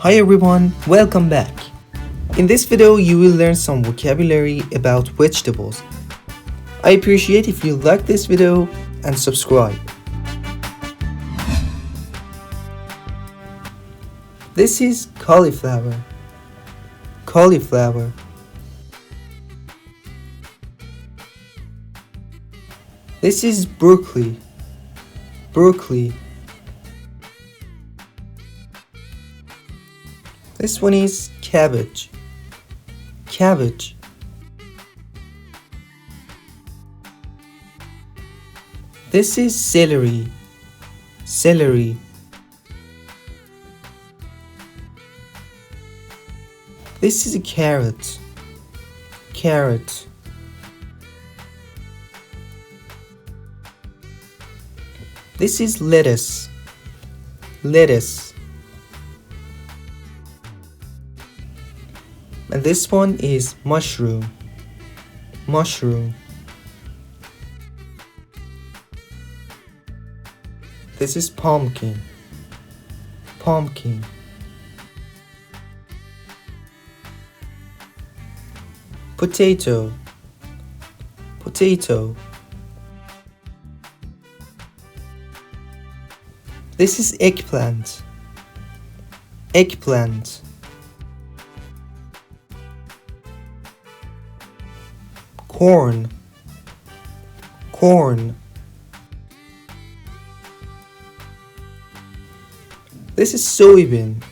Hi everyone, welcome back. In this video you will learn some vocabulary about vegetables. I appreciate if you like this video and subscribe. This is cauliflower. Cauliflower. This is broccoli. Broccoli. This one is cabbage. Cabbage. This is celery. Celery. This is a carrot. Carrot. This is lettuce. Lettuce. And this one is mushroom. Mushroom. This is pumpkin. Pumpkin. Potato. Potato. This is eggplant. Eggplant. Corn. Corn. This is soybean.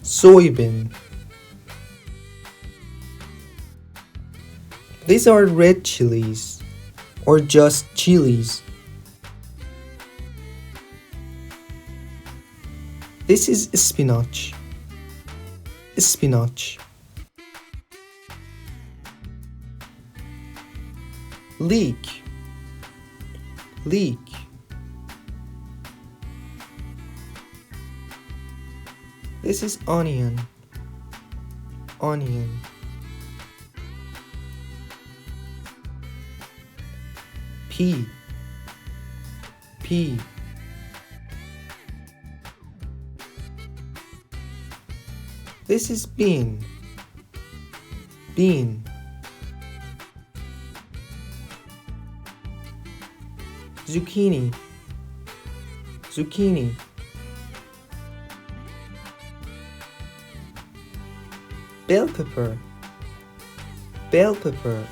Soybean. These are red chilies or just chilies. This is spinach. Spinach. Leek. Leek. This is onion. Onion. Pea. Pea. This is bean. Bean. Zucchini. Zucchini. Bell pepper. Bell pepper.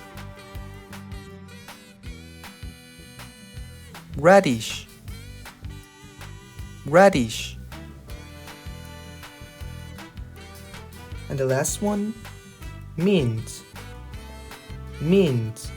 Radish. Radish. And the last one, mint. Mint.